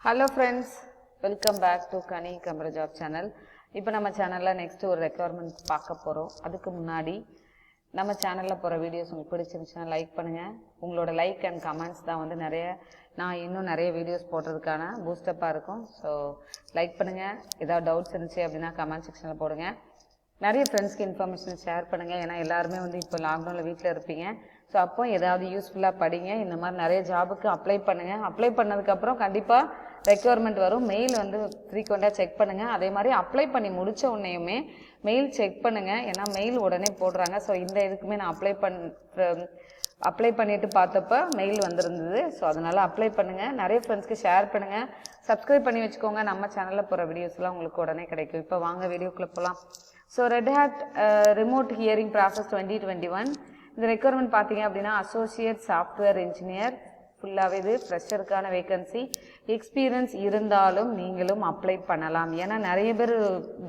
Hello friends, welcome back to Kani Kamra Job Channel. இப்போ நம்ம சேனல்ல நெக்ஸ்ட் ஒரு ரெக்யர்மென்ட் பார்க்க போறோம். அதுக்கு முன்னாடி நம்ம சேனல்ல போற வீடியோஸ் உங்களுக்கு பிடிச்சிருந்துச்சுனா லைக் பண்ணுங்க. உங்களோட லைக் அண்ட் கமெண்ட்ஸ் தான் வந்து நான் இன்னும் நிறைய வீடியோஸ் போடுறதுக்கான பூஸ்டப்பா இருக்கும். சோ லைக் பண்ணுங்க. ஏதாவது டவுட்ஸ் இருந்துச்சு அப்படினா கமெண்ட் செக்ஷன்ல போடுங்க. நிறைய ஃப்ரெண்ட்ஸ்க்கு இன்ஃபர்மேஷன் ஷேர் பண்ணுங்க. ஏன்னா எல்லாருமே வந்து இப்போ லாக்டவுன்ல வீட்டில் இருப்பீங்க. ஸோ அப்போ ஏதாவது யூஸ்ஃபுல்லாக படிங்க. இந்த மாதிரி நிறைய ஜாபுக்கு அப்ளை பண்ணுங்க. அப்ளை பண்ணதுக்கப்புறம் கண்டிப்பாக ரெக்யர்மெண்ட் வரும். மெயில் வந்து ஃப்ரீக்வெண்ட்டாக செக் பண்ணுங்க. அதே மாதிரி அப்ளை பண்ணி முடிச்ச உடனேயுமே மெயில் செக் பண்ணுங்க. ஏன்னா மெயில் உடனே போடுறாங்க. ஸோ இந்த இதுக்குமே நான் அப்ளை பண்ணிட்டு பார்த்தப்ப மெயில் வந்திருந்தது. ஸோ அதனால அப்ளை பண்ணுங்க. நிறைய ஃப்ரெண்ட்ஸ்க்கு ஷேர் பண்ணுங்க. சப்ஸ்கிரைப் பண்ணி வச்சுக்கோங்க. நம்ம சேனலில் போகிற வீடியோஸ்லாம் உங்களுக்கு உடனே கிடைக்கும். இப்போ வாங்க வீடியோக்குள்ளே போகலாம். ஸோ ரெட்ஹேட் ரிமோட் ஹியரிங் ப்ராசஸ் 2021 இந்த ரெக்யர்மெண்ட் பார்த்தீங்க அப்படின்னா அசோசியேட் சாஃப்ட்வேர் இன்ஜினியர் ஃபுல்லாகவே இது ஃப்ரெஷருக்கான வேகன்சி. எக்ஸ்பீரியன்ஸ் இருந்தாலும் நீங்களும் அப்ளை பண்ணலாம். ஏன்னா நிறைய பேர்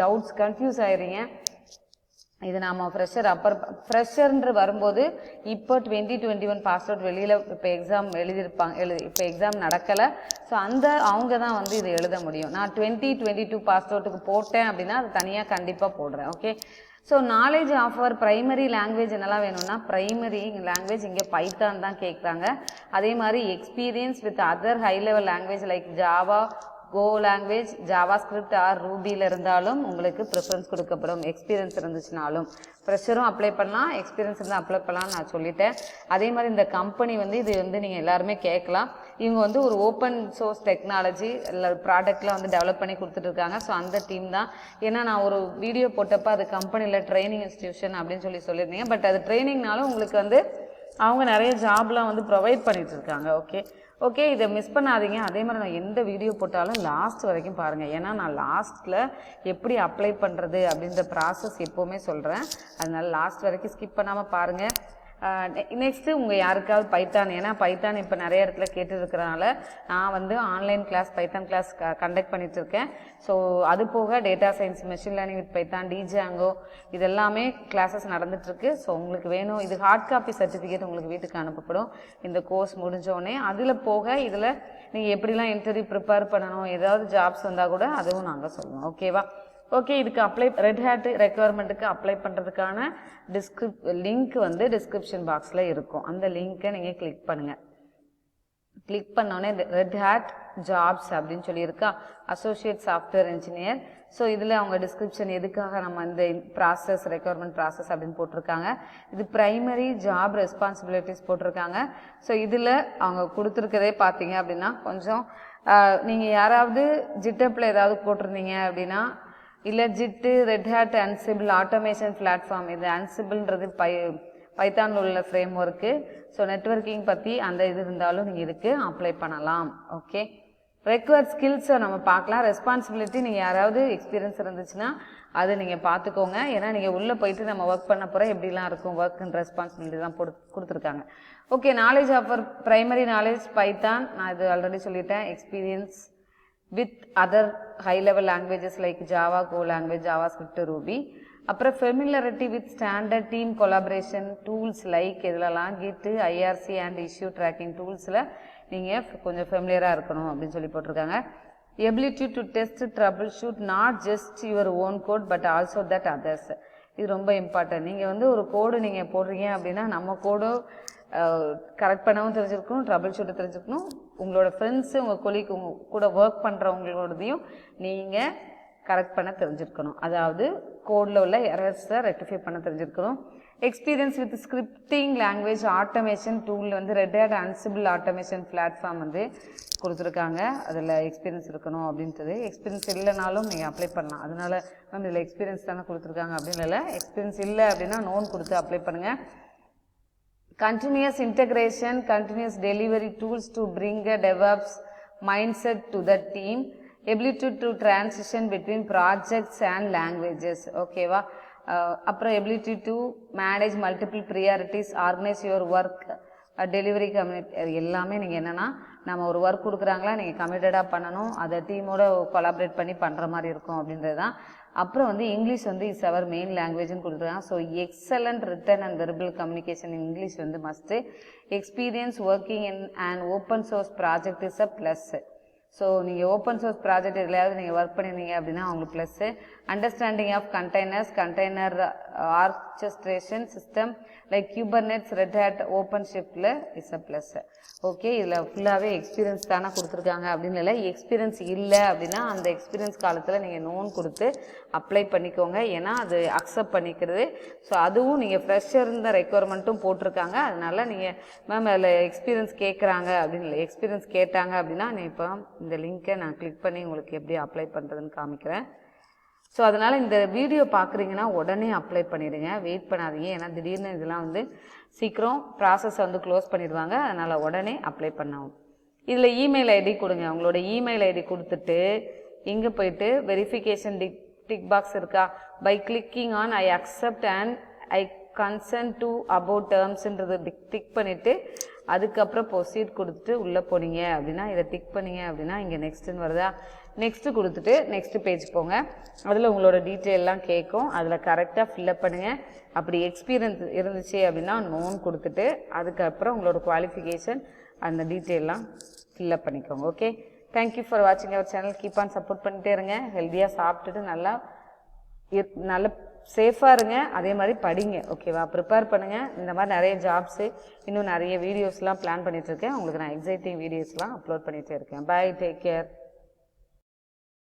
டவுட்ஸ் கன்ஃபியூஸ் ஆயிடுறீங்க. இது நாம ஃப்ரெஷர்ன்ற வரும்போது இப்போ 2021 பாஸ் அவுட் வெளியில் இப்போ எக்ஸாம் எழுதியிருப்பாங்க. இப்போ எக்ஸாம் நடக்கலை. ஸோ அவங்க தான் வந்து இது எழுத முடியும். நான் 2022 பாஸ் அவுட்டுக்கு போட்டேன் அப்படின்னா அது தனியாக கண்டிப்பாக போடுறேன். Okay. So knowledge of our primary language என்னெல்லாம் வேணும்னா ப்ரைமரி லாங்குவேஜ் இங்கே பைத்தான் தான் கேட்குறாங்க. அதே மாதிரி experience with other high level language like Java, go language, JavaScript or ரூபியில் இருந்தாலும் உங்களுக்கு ப்ரிஃபரன்ஸ் கொடுக்கப்படும். எக்ஸ்பீரியன்ஸ் இருந்துச்சுனாலும் ஃப்ரெஷரும் அப்ளை பண்ணலாம், எக்ஸ்பீரியன்ஸ் இருந்தால் அப்ளை பண்ணலாம்னு நான் சொல்லிட்டேன். அதே மாதிரி இந்த கம்பெனி வந்து இது வந்து நீங்கள் எல்லாருமே கேட்கலாம். இவங்க வந்து ஒரு ஓப்பன் சோர்ஸ் டெக்னாலஜி ப்ராடக்ட்லாம் வந்து டெவலப் பண்ணி கொடுத்துட்ருக்காங்க. ஸோ அந்த டீம் தான். ஏன்னா நான் ஒரு வீடியோ போட்டப்போ அது கம்பெனியில் ட்ரைனிங் இன்ஸ்டிடியூஷன் அப்படின்னு சொல்லியிருந்தீங்க. பட் அது ட்ரைனிங்னாலும் உங்களுக்கு வந்து அவங்க நிறைய ஜாப்லாம் வந்து ப்ரொவைட் பண்ணிட்டு இருக்காங்க. ஓகே இதை மிஸ் பண்ணாதீங்க. அதே மாதிரி நான் எந்த வீடியோ போட்டாலும் லாஸ்ட் வரைக்கும் பாருங்கள். ஏன்னா நான் லாஸ்ட்டில் எப்படி அப்ளை பண்ணுறது அப்படின்ற ப்ராசஸ் எப்போவுமே சொல்கிறேன். அதனால லாஸ்ட் வரைக்கும் ஸ்கிப் பண்ணாமல் பாருங்கள். நெக்ஸ்ட்டு உங்கள் யாருக்காவது பைத்தான், ஏன்னா பைத்தான் இப்போ நிறைய இடத்துல கேட்டுருக்கிறனால நான் வந்து online class Python class conduct பண்ணிட்டு இருக்கேன். ஸோ அது போக data science, machine learning with Python, Django இதெல்லாமே கிளாஸஸ் நடந்துட்டுருக்கு. ஸோ உங்களுக்கு வேணும், இது ஹார்ட் காப்பி சர்டிஃபிகேட் உங்களுக்கு வீட்டுக்கு அனுப்பப்படும் இந்த கோர்ஸ் முடிஞ்சோடனே. அதில் போக இதில் நீங்கள் எப்படிலாம் இன்டர்வியூ ப்ரிப்பேர் பண்ணணும், ஏதாவது ஜாப்ஸ் வந்தால் கூட அதுவும் நாங்கள் சொல்லுவோம். ஓகேவா? ஓகே, இதுக்கு அப்ளை ரெட்ஹேட் ரெக்யர்மெண்ட்டுக்கு அப்ளை பண்ணுறதுக்கான லிங்க் வந்து டிஸ்கிரிப்ஷன் பாக்ஸில் இருக்கும். அந்த லிங்க்கை நீங்கள் கிளிக் பண்ணுங்கள். கிளிக் பண்ணோடனே ரெட்ஹேட் ஜாப்ஸ் அப்படின்னு சொல்லியிருக்கா, அசோசியேட் சாஃப்ட்வேர் இன்ஜினியர். ஸோ இதில் அவங்க டிஸ்கிரிப்ஷன் எதுக்காக நம்ம இந்த ப்ராசஸ் ரெக்யர்மெண்ட் ப்ராசஸ் அப்படின்னு போட்டிருக்காங்க. இது ப்ரைமரி ஜாப் ரெஸ்பான்சிபிலிட்டிஸ் போட்டிருக்காங்க. ஸோ இதில் அவங்க கொடுத்துருக்கதே பார்த்தீங்க அப்படின்னா கொஞ்சம் நீங்கள் யாராவது ஜிட்டப்பில் ஏதாவது போட்டிருந்தீங்க அப்படின்னா, இல்லை ஜிட்டு, ரெட்ஹேட், அன்சிபிள் ஆட்டோமேஷன் பிளாட்ஃபார்ம், இது அன்சிபிள்ன்றது பைத்தான் உள்ள ஃப்ரேம் ஒர்க்கு. ஸோ நெட்வொர்க்கிங் பற்றி அந்த இது இருந்தாலும் நீங்கள் இதுக்கு அப்ளை பண்ணலாம். ஓகே, ரெக்வயர்ட் ஸ்கில்ஸை நம்ம பார்க்கலாம். ரெஸ்பான்சிபிலிட்டி நீங்கள் யாராவது எக்ஸ்பீரியன்ஸ் இருந்துச்சுன்னா அது நீங்கள் பார்த்துக்கோங்க. ஏன்னா நீங்கள் உள்ளே போயிட்டு நம்ம ஒர்க் பண்ண போகிற எப்படிலாம் இருக்கும் ஒர்க் அண்ட் ரெஸ்பான்சிபிலிட்டி தான் கொடுத்துருக்காங்க. Okay, knowledge of primary knowledge Python நான் இது ஆல்ரெடி சொல்லிட்டேன். Experience with other high level languages like Java, go language, JavaScript, Ruby. அப்புறம் familiarity with standard team collaboration tools like இதெல்லாம் git, IRC and issue tracking டூல்ஸில் நீங்கள் கொஞ்சம் ஃபெமிலியராக இருக்கணும் அப்படின்னு சொல்லி போட்டிருக்காங்க. Ability to test, troubleshoot not just your own code but also that others. இது ரொம்ப இம்பார்ட்டன்ட். நீங்கள் வந்து ஒரு கோடு நீங்கள் போடுறீங்க அப்படின்னா நம்ம கோடு கரெக்ட் பண்ணவும் தெரிஞ்சிருக்கணும், ட்ரபிள் ஷூட்டை தெரிஞ்சுக்கணும். உங்களோட ஃப்ரெண்ட்ஸு, உங்கள் கொலீக், உங்கள் கூட ஒர்க் பண்ணுறவங்களோடதையும் நீங்கள் கரெக்ட் பண்ண தெரிஞ்சிருக்கணும். அதாவது கோடில் உள்ள எரர்ஸை ரெக்டிஃபை பண்ண தெரிஞ்சிருக்கணும். Experience with scripting language automation tool வந்து ரெட்ஹேட் அன்சிபிள் ஆட்டோமேஷன் பிளாட்ஃபார்ம் வந்து கொடுத்துருக்காங்க. அதில் எக்ஸ்பீரியன்ஸ் இருக்கணும் அப்படின்றது. எக்ஸ்பீரியன்ஸ் இல்லைனாலும் நீங்கள் அப்ளை பண்ணலாம். அதனால மேம் இதில் எக்ஸ்பீரியன்ஸ் தானே கொடுத்துருக்காங்க அப்படின்னு இல்லை. எக்ஸ்பீரியன்ஸ் இல்லை அப்படின்னா நோன் கொடுத்து அப்ளை பண்ணுங்கள். Continuous integration, continuous delivery tools to bring a DevOps mindset to the team. Ability to transition between projects and languages. ஓகேவா? அப்புறம் ability to manage multiple priorities, organize your work, delivery எல்லாமே நீங்கள் என்னென்னா நம்ம ஒரு work கொடுக்குறாங்களா நீங்கள் கமிட்டடாக பண்ணணும், அதை டீமோட கொலாபரேட் பண்ணி பண்ணுற மாதிரி இருக்கும் அப்படின்றது தான். அப்புறம் வந்து இங்கிலீஷ் வந்து இஸ் அவர் மெயின் லாங்குவேஜ்னு கொடுத்துருக்காங்க. So excellent written and verbal communication in English வந்து must. Experience working in and open source project is a plus. So நீங்கள் ஓப்பன் சோர்ஸ் ப்ராஜெக்ட் எதுலையாவது நீங்கள் ஒர்க் பண்ணியிருந்தீங்க அப்படின்னா அவங்களுக்கு plus. Understanding of containers, container orchestration system like Kubernetes, redhat, ஓப்பன்ஷிஃப்டில் is a plus. Okay, இதில் ஃபுல்லாகவே எக்ஸ்பீரியன்ஸ் தானே கொடுத்துருக்காங்க அப்படின்னு இல்லை. எக்ஸ்பீரியன்ஸ் இல்லை அப்படின்னா அந்த எக்ஸ்பீரியன்ஸ் காலத்தில் நீங்கள் நோன் கொடுத்து அப்ளை பண்ணிக்கோங்க. ஏன்னா அது அக்செப்ட் பண்ணிக்கிறது. ஸோ அதுவும் நீங்கள் ஃப்ரெஷ்ஷர் இந்த ரெக்குவயர்மெண்ட்டும் போட்டிருக்காங்க. அதனால நீங்கள் மேம் அதில் எக்ஸ்பீரியன்ஸ் கேட்குறாங்க அப்படின்னு இல்லை, எக்ஸ்பீரியன்ஸ் கேட்டாங்க அப்படின்னா நான் இப்போ இந்த லிங்க்கை நான் கிளிக் பண்ணி உங்களுக்கு எப்படி அப்ளை பண்ணுறதுன்னு காமிக்கிறேன். ஸோ அதனால் இந்த வீடியோ பார்க்குறீங்கன்னா உடனே அப்ளை பண்ணிடுங்க, வெயிட் பண்ணாதீங்க. ஏன்னா திடீர்னு இதெல்லாம் வந்து சீக்கிரம் ப்ராசஸ் வந்து க்ளோஸ் பண்ணிடுவாங்க. அதனால் உடனே அப்ளை பண்ணவும். இதில் இமெயில் ஐடி கொடுங்க. உங்களோட இமெயில் ஐடி கொடுத்துட்டு இங்கே போயிட்டு வெரிஃபிகேஷன் டிக் பாக்ஸ் இருக்கா, by clicking on I accept and I consent to about டேர்ம்ஸ்ன்றது டிக் பண்ணிவிட்டு அதுக்கப்புறம் ப்ரொசீட் கொடுத்துட்டு உள்ளே போனீங்க அப்படின்னா இதை டிக் பண்ணிங்க அப்படின்னா இங்கே நெக்ஸ்ட்டுன்னு வருதா, நெக்ஸ்ட்டு கொடுத்துட்டு நெக்ஸ்ட் பேஜ் போங்க. அதில் உங்களோட டீட்டெயிலெலாம் கேட்கும், அதில் கரெக்டாக ஃபில்லப் பண்ணுங்கள். அப்படி எக்ஸ்பீரியன்ஸ் இருந்துச்சு அப்படின்னா நோன் கொடுத்துட்டு அதுக்கப்புறம் உங்களோட குவாலிஃபிகேஷன் அந்த டீட்டெயிலெலாம் ஃபில்லப் பண்ணிக்கோங்க. ஓகே, தேங்க்யூ ஃபார் வாட்சிங் our channel. Keep on support பண்ணிட்டே இருங்க. ஹெல்த்தியாக சாப்பிட்டுட்டு நல்ல சேஃபாக இருங்க. அதே மாதிரி படிங்க. ஓகேவா, ப்ரிப்பேர் பண்ணுங்கள். இந்த மாதிரி நிறைய ஜாப்ஸு இன்னும் நிறைய வீடியோஸ்லாம் பிளான் பண்ணிகிட்ருக்கேன். உங்களுக்கு நான் எக்ஸைட்டிங் வீடியோஸ்லாம் அப்லோட் பண்ணிகிட்டே இருக்கேன். Bye, take care.